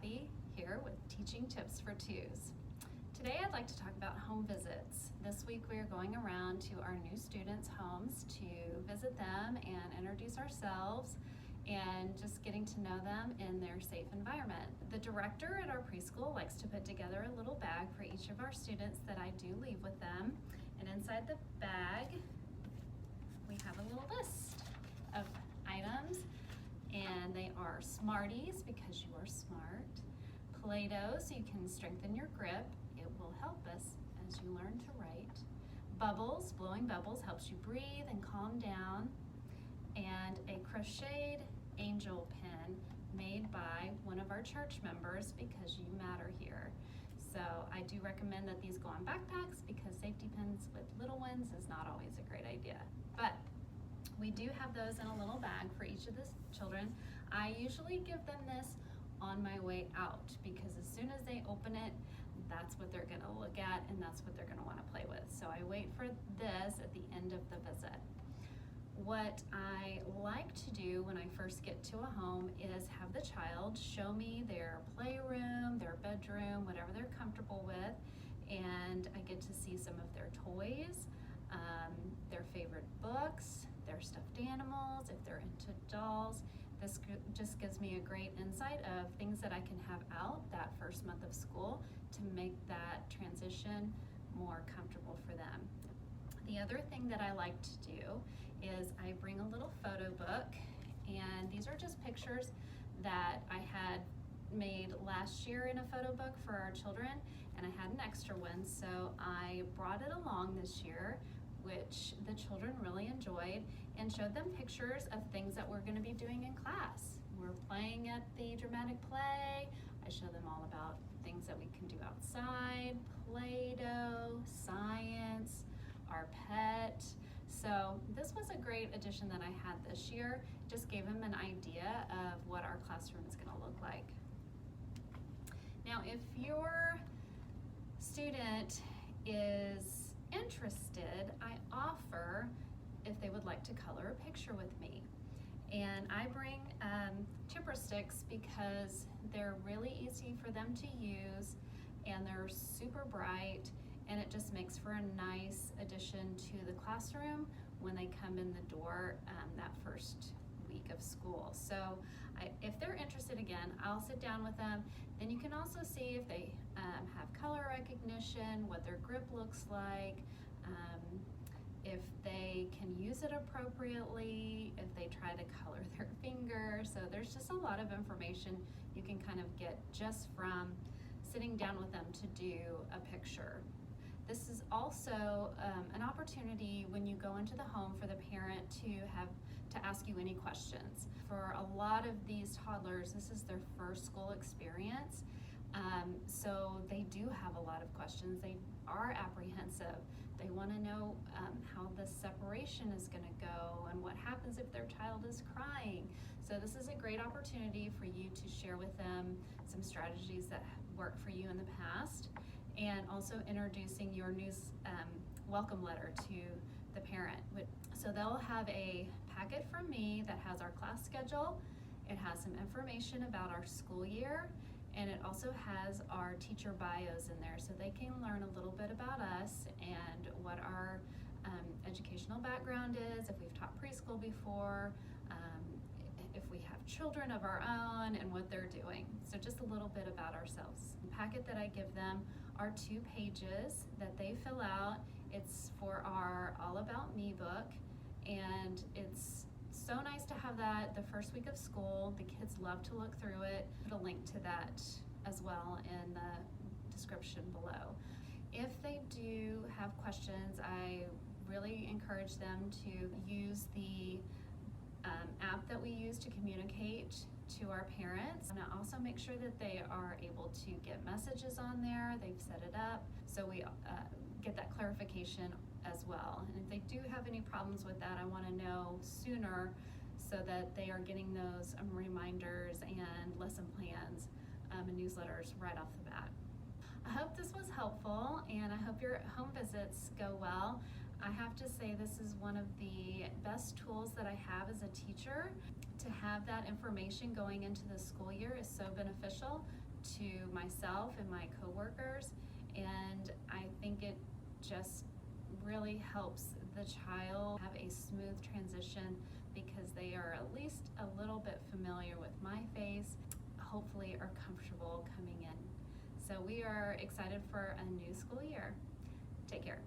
Kathy here with Teaching Tips for Twos. Today I'd like to talk about home visits. This week we are going around to our new students' homes to visit them and introduce ourselves and just getting to know them in their safe environment. The director at our preschool likes to put together a little bag for each of our students that I do leave with them. And inside the bag, we have a little list of items, and they are Smarties, because you are smart, Play-Doh, so you can strengthen your grip. It will help us as you learn to write. Bubbles, blowing bubbles helps you breathe and calm down. And a crocheted angel pin made by one of our church members, because you matter here. So I do recommend that these go on backpacks, because safety pins with little ones is not always a great idea. But we do have those in a little bag for each of the children. I usually give them this on my way out, because as soon as they open it, that's what they're gonna look at and that's what they're gonna wanna play with. So I wait for this at the end of the visit. What I like to do when I first get to a home is have the child show me their playroom, their bedroom, whatever they're comfortable with, and I get to see some of their toys, their favorite books, their stuffed animals, if they're into dolls. This just gives me a great insight of things that I can have out that first month of school to make that transition more comfortable for them. The other thing that I like to do is I bring a little photo book, and these are just pictures that I had made last year in a photo book for our children, and I had an extra one, so I brought it along this year, which the children really enjoyed, and showed them pictures of things that we're going to be doing in class. We're playing at the dramatic play. I show them all about things that we can do outside, Play-Doh, science, our pet. So this was a great addition that I had this year. Just gave them an idea of what our classroom is going to look like. Now, if your student is interested, I offer if they would like to color a picture with me. And I bring Tempera Sticks because they're really easy for them to use, and they're super bright, and it just makes for a nice addition to the classroom when they come in the door that first week of school. So if they're interested, again, I'll sit down with them. Then you can also see if they have color recognition, what their grip looks like, if they can use it appropriately, if they try to color their finger. So there's just a lot of information you can kind of get just from sitting down with them to do a picture. This is also an opportunity when you go into the home for the parent to ask you any questions. For a lot of these toddlers, this is their first school experience, so they do have a lot of questions. They are apprehensive. They want to know how the separation is going to go and what happens if their child is crying. So this is a great opportunity for you to share with them some strategies that worked for you in the past, and also introducing your new welcome letter to the parent. So they'll have a packet from me that has our class schedule, it has some information about our school year, and it also has our teacher bios in there, so they can learn a little bit about us and what our educational background is, if we've taught preschool before, if we have children of our own, and what they're doing. So just a little bit about ourselves. The packet that I give them are 2 pages that they fill out. It's for our All About Me book, and it's so nice to have that the first week of school. The kids love to look through it. Put a link to that as well in the description below. If they do have questions, I really encourage them to use the app that we use to communicate to our parents, and I also make sure that they are able to get messages on there. They've set it up, so we get that clarification as well. And if they do have any problems with that, I want to know sooner so that they are getting those reminders and lesson plans and newsletters right off the bat. I hope this was helpful, and I hope your home visits go well. I have to say this is one of the best tools that I have as a teacher. To have that information going into the school year is so beneficial to myself and my coworkers, and I think it just really helps the child have a smooth transition because they are at least a little bit familiar with my face, hopefully are comfortable coming in. So we are excited for a new school year. Take care.